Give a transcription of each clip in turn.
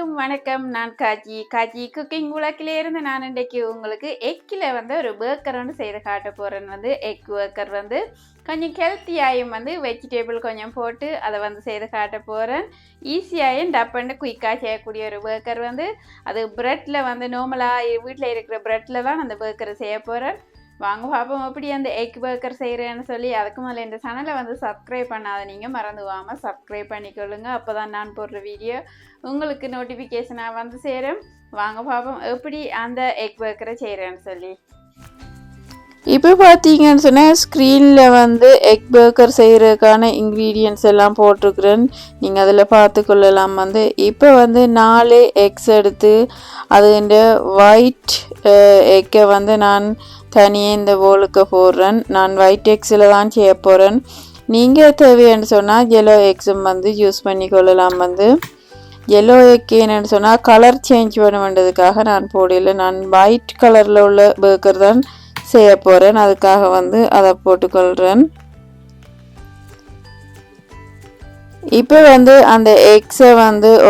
எல்லாருக்கும் வணக்கம். நான் காஜி குக்கிங் உலகிலே இருந்து நான் இன்றைக்கு உங்களுக்கு எக்கில் ஒரு பேர்கர் செய்து காட்ட போகிறேன். எக் பேர்கர் கொஞ்சம் ஹெல்த்தியாயும் வெஜிடபிள் கொஞ்சம் போட்டு அதை செய்து காட்ட போகிறேன். ஈஸியாகவும் டப்பன்னு குயிக்காக செய்யக்கூடிய ஒரு பேர்கர் அது ப்ரெட்டில் நார்மலாக வீட்டில் இருக்கிற ப்ரெட்டில் தான் அந்த பேர்கரை செய்ய போகிறேன். வாங்க பார்ப்போம் எப்படி அந்த எக் பேர்கர் செய்கிறேன்னு சொல்லி. அதுக்கு முதல்ல இந்த சேனலை சப்ஸ்கிரைப் பண்ணாத நீங்கள் மறந்துவாமல் சப்ஸ்கிரைப் பண்ணிக்கொள்ளுங்க. அப்போ தான் நான் போடுற வீடியோ உங்களுக்கு நோட்டிஃபிகேஷனாக சேரும். வாங்க பார்ப்போம் எப்படி அந்த எக் பேர்கரை செய்கிறேன்னு சொல்லி. இப்போ பார்த்தீங்கன்னு சொன்னால் ஸ்க்ரீனில் எக் பேர்கர் செய்கிறதுக்கான இன்க்ரீடியன்ட்ஸ் எல்லாம் போட்டிருக்கிறேன். நீங்கள் அதில் பார்த்துக்கொள்ளலாம். இப்போ 4 எக்ஸ் எடுத்து அதுண்ட ஒயிட் எக்கை நான் தனியாக இந்த போலுக்கு போடுறேன். நான் ஒயிட் எக்ஸில் தான் செய்ய போகிறேன். நீங்கள் தேவைன்னு சொன்னால் எல்லோ எக்ஸும் யூஸ் பண்ணிக்கொள்ளலாம். எல்லோ எக் என்னன்னு சொன்னால் கலர் சேஞ்ச் பண்ண வேண்டியதுக்காக நான் போடல. நான் ஒயிட் கலரில் உள்ள பேர்கர் தான் செய்ய போகிறேன். அதுக்காக அதை போட்டுக்கொள்கிறேன். இப்போ அந்த எக்ஸை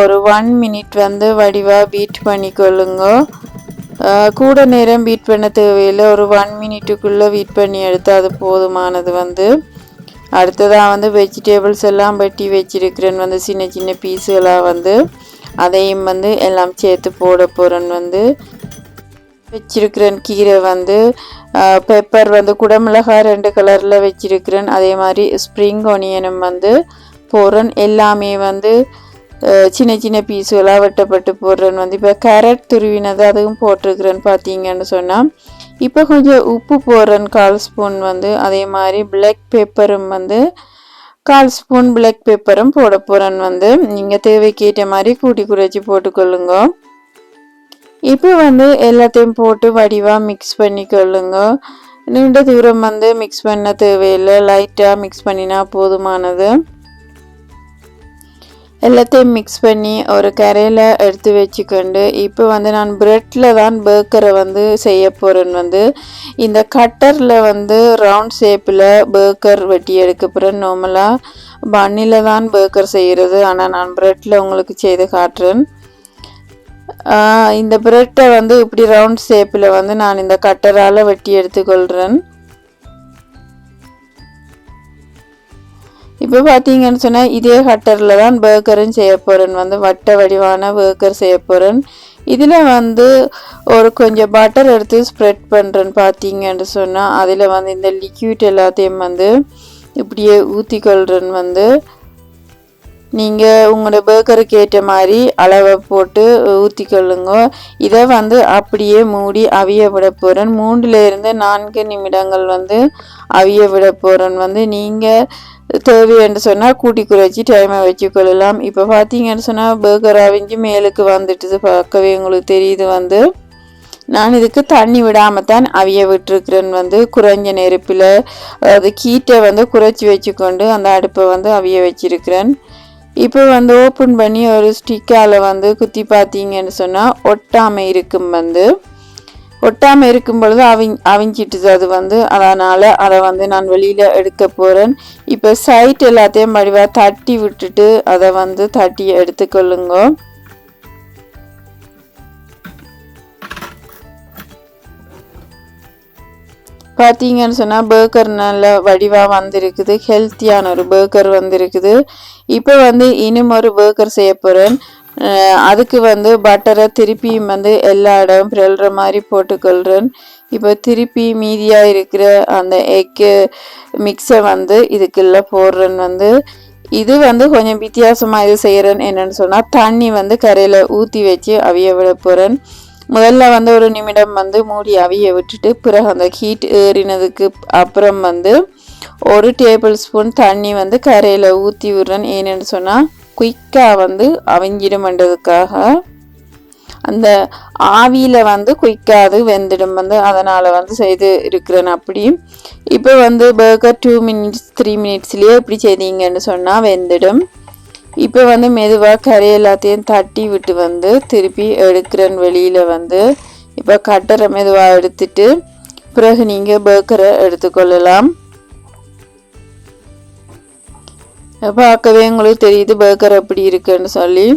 ஒரு 1 மினிட் வடிவாக பீட் பண்ணிக்கொள்ளுங்க. கூட நேரம் பீட் பண்ண தேவையில்லை. ஒரு 1 மினிட்டுக்குள்ளே பீட் பண்ணி எடுத்து அது போதுமானது. அடுத்ததாக வெஜிடபிள்ஸ் எல்லாம் வெட்டி வச்சிருக்கிறேன். சின்ன சின்ன பீஸுகளாக அதையும் எல்லாம் சேர்த்து போட போகிறேன். வச்சிருக்கிறேன் கீரை பெப்பர் குடமிளகாய் 2 கலரில் வச்சிருக்கிறேன். அதே மாதிரி ஸ்ப்ரிங் ஒனியனும் போடுறேன். எல்லாமே சின்ன சின்ன பீஸுகளாக வெட்டப்பட்டு போடுறேன். இப்போ கேரட் துருவினது அதுவும் போட்டிருக்கிறேன் பார்த்தீங்கன்னு சொன்னால். இப்போ கொஞ்சம் உப்பு போடுறேன் 1/4 ஸ்பூன். அதே மாதிரி பிளாக் பெப்பரும் 1/4 ஸ்பூன் பிளாக் பெப்பரும் போட போகிறேன். நீங்கள் தேவைக்கேற்ற மாதிரி கூட்டி குறைச்சி போட்டுக்கொள்ளுங்க. இப்போ எல்லாத்தையும் போட்டு வடிவாக மிக்ஸ் பண்ணிக்கொள்ளுங்க. நீண்ட தூரம் மிக்ஸ் பண்ண தேவையில்லை. லைட்டாக மிக்ஸ் பண்ணினா போதுமானது. எல்லாத்தையும் மிக்ஸ் பண்ணி ஒரு கரையில் எடுத்து வச்சுக்கொண்டு இப்போ நான் ப்ரெட்டில் தான் பேர்கரை செய்ய போகிறேன். இந்த கட்டரில் ரவுண்ட் ஷேப்பில் பேர்கர் வெட்டி எடுக்க போகிறேன். நார்மலாக பன்னில் தான் பேர்கர் செய்கிறது. ஆனால் நான் ப்ரெட்டில் உங்களுக்கு செய்து காட்டுறேன். இந்த ப்ரெட்டை இப்படி ரவுண்ட் ஷேப்பில் நான் இந்த கட்டரால் வெட்டி எடுத்துக்கொள்கிறேன். இப்போ பார்த்தீங்கன்னு சொன்னால் இதே கட்டரில் தான் பேர்கரும் செய்ய போகிறேன். வட்ட வடிவான பேர்கர் செய்ய போகிறேன். இதில் ஒரு கொஞ்சம் பட்டர் எடுத்து ஸ்ப்ரெட் பண்ணுறேன். பார்த்தீங்கன்னு சொன்னால் அதில் இந்த லிக்யூட் எல்லாத்தையும் இப்படியே ஊற்றிக்கொள்கிறேன். நீங்கள் உங்களோட பேர்கருக்கு ஏற்ற மாதிரி அளவை போட்டு ஊற்றிக்கொள்ளுங்க. இதை அப்படியே மூடி அவிய விட போகிறேன். 3 to 4 நிமிடங்கள் அவிய விட போகிறேன். நீங்கள் தேவைன்னு சொன்னால் கூட்டி குறைச்சி டைமை வச்சுக்கொள்ளலாம். இப்போ பார்த்தீங்கன்னு சொன்னால் பேர்கர் அவிஞ்சு மேலுக்கு வந்துட்டுது. பார்க்கவே உங்களுக்கு தெரியுது. நான் இதுக்கு தண்ணி விடாமல் தான் அவிய விட்டுருக்கிறேன். குறைஞ்ச நெருப்பில் அதாவது கீட்டை குறைச்சி வச்சுக்கொண்டு அந்த அடுப்பை அவிய வச்சிருக்கிறேன். இப்போ ஓப்பன் பண்ணி ஒரு ஸ்டிக்கால் குத்தி பார்த்தீங்கன்னு சொன்னால் ஒட்டாமல் இருக்கும். ஒட்டாமல் இருக்கும் பொழுது அவிஞ்சிட்டுது அது. அதனால் அதை நான் வெளியில் எடுக்க போகிறேன். இப்போ சைட் எல்லாத்தையும் வடிவாக தட்டி விட்டுட்டு அதை தட்டி எடுத்துக்கொள்ளுங்க. பார்த்தீங்கன்னு சொன்னால் பேர்கர் நல்ல வடிவாக வந்திருக்குது. ஹெல்த்தியான ஒரு பேர்கர் வந்திருக்குது. இப்போ இன்னும் ஒரு பேர்கர் செய்ய போகிறேன். அதுக்கு பட்டரை திருப்பியும் எல்லா இடம் பிறல்ற மாதிரி போட்டுக்கொள்கிறேன். இப்போ திருப்பி மீதியாக இருக்கிற அந்த எக்கு மிக்ஸை இதுக்குள்ளே போடுறேன். இது கொஞ்சம் வித்தியாசமாக இது செய்கிறேன். என்னென்னு சொன்னால் தண்ணி கரையில் ஊற்றி வச்சு அவிய விட போகிறேன். முதல்ல ஒரு நிமிடம் மூடி அவிய விட்டுட்டு பிறகு அந்த ஹீட் ஏறினதுக்கு அப்புறம் 1 டேபிள் ஸ்பூன் தண்ணி கரையில் ஊற்றி விடுறேன். ஏன்னு சொன்னால் குயிக்காக அவிஞ்சிடும்ன்றதுக்காக. அந்த ஆவியில் குயிக்காக அது வெந்துடும். அதனால் செய்து இருக்கிறேன் அப்படி. இப்போ பேர்கர் 2 minutes 3 minutesலேயே இப்படி செய்தீங்கன்னு சொன்னால் வெந்துடும். இப்போ மெதுவாக கரை எல்லாத்தையும் தட்டி விட்டு திருப்பி எடுக்கிறேன் வெளியில். இப்போ கட்டரை மெதுவாக எடுத்துட்டு பிறகு நீங்கள் பேர்கரை எடுத்துக்கொள்ளலாம். பார்க்கவே உங்களுக்கு தெரியுது பேர்கர் எப்படி இருக்குன்னு சொல்லி.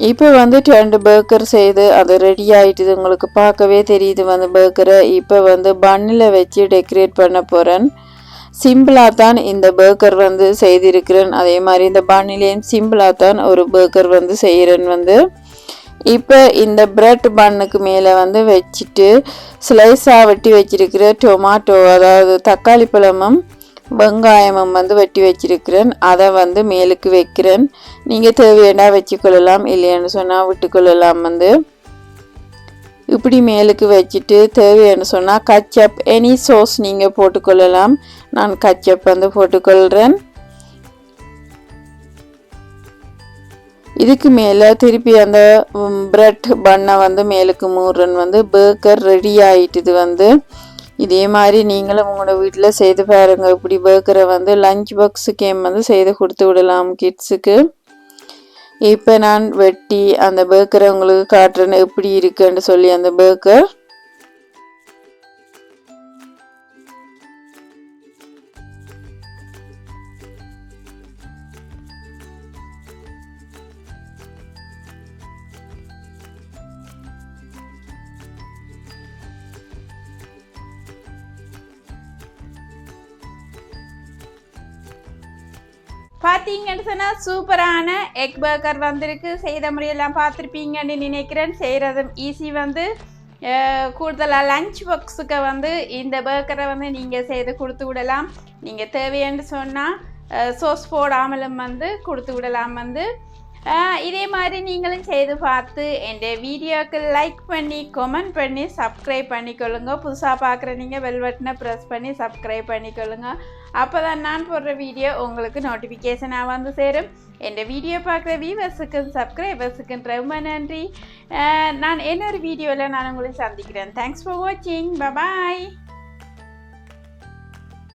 இப்போ வந்து 2 பர்கர் செய்து அது ரெடி ஆகிட்டுது. உங்களுக்கு பார்க்கவே தெரியுது வந்து பர்கரை. இப்போ வந்து பன்னில் வச்சு டெக்கரேட் பண்ண போகிறேன். சிம்பிளாக தான் இந்த பர்கர் வந்து செய்திருக்கிறேன். அதே மாதிரி இந்த பன்னிலேயும் சிம்பிளாக தான் ஒரு பர்கர் வந்து செய்கிறேன் வந்து. இப்போ இந்த பிரெட் பன்னுக்கு மேலே வந்து வச்சுட்டு ஸ்லைஸாக வெட்டி வச்சிருக்கிற டொமாட்டோ, அதாவது தக்காளி பழமும் வெங்காயமும் வந்து வெட்டி வச்சிருக்கிறேன். அதை வந்து மேலுக்கு வைக்கிறேன். நீங்கள் தேவையான வச்சுக்கொள்ளலாம், இல்லைன்னு சொன்னால் விட்டுக்கொள்ளலாம். வந்து இப்படி மேலுக்கு வச்சுட்டு தேவைன்னு சொன்னால் கச்சப் எனி சோஸ் நீங்கள் போட்டுக்கொள்ளலாம். நான் கச்சப் வந்து போட்டுக்கொள்கிறேன். இதுக்கு மேலே திருப்பி அந்த பிரெட் பண்ணை வந்து மேலுக்கு மூடுறேன். வந்து பர்கர் ரெடி ஆகிட்டுது வந்து. இதே மாதிரி நீங்களும் உங்களோட வீட்டில் செய்து பாருங்கள். இப்படி பர்கரை வந்து லஞ்ச் பாக்ஸுக்கேம் வந்து செய்து கொடுத்து விடலாம் கிட்ஸுக்கு. இப்போ நான் வெட்டி அந்த பர்கரை உங்களுக்கு காட்டுறேன் எப்படி இருக்குன்னு சொல்லி. அந்த பர்கர் பார்த்தீங்கன்னு சொன்னால் சூப்பரான எக் பர்கர் வந்திருக்கு. செய்த முறையெல்லாம் பார்த்துருப்பீங்கன்னு நினைக்கிறேன். செய்கிறதும் ஈஸி வந்து. கூடுதலாக லஞ்ச் பாக்ஸுக்கு வந்து இந்த பர்கரை வந்து நீங்கள் செய்து கொடுத்து விடலாம். நீங்கள் தேவைன்னு சொன்னால் சோஸ் போடாமலும் வந்து கொடுத்து விடலாம் வந்து. இதே மாதிரி நீங்களும் செய்து பார்த்து என் வீடியோவுக்கு லைக் பண்ணி கமெண்ட் பண்ணி சப்ஸ்கிரைப் பண்ணிக்கொள்ளுங்க. புதுசாக பார்க்குற நீங்கள் பெல் பட்டனை ப்ரெஸ் பண்ணி சப்ஸ்கிரைப் பண்ணிக்கொள்ளுங்க. அப்போ தான் நான் போடுற வீடியோ உங்களுக்கு நோட்டிஃபிகேஷனாக வந்து சேரும். என் வீடியோ பார்க்குற வியூவர்ஸுக்கு சப்ஸ்கிரைபர்ஸுக்கு ரொம்ப நன்றி. நான் இன்னொரு வீடியோவில் நான் உங்களை சந்திக்கிறேன். தேங்க்ஸ் ஃபார் வாட்சிங். பாய்.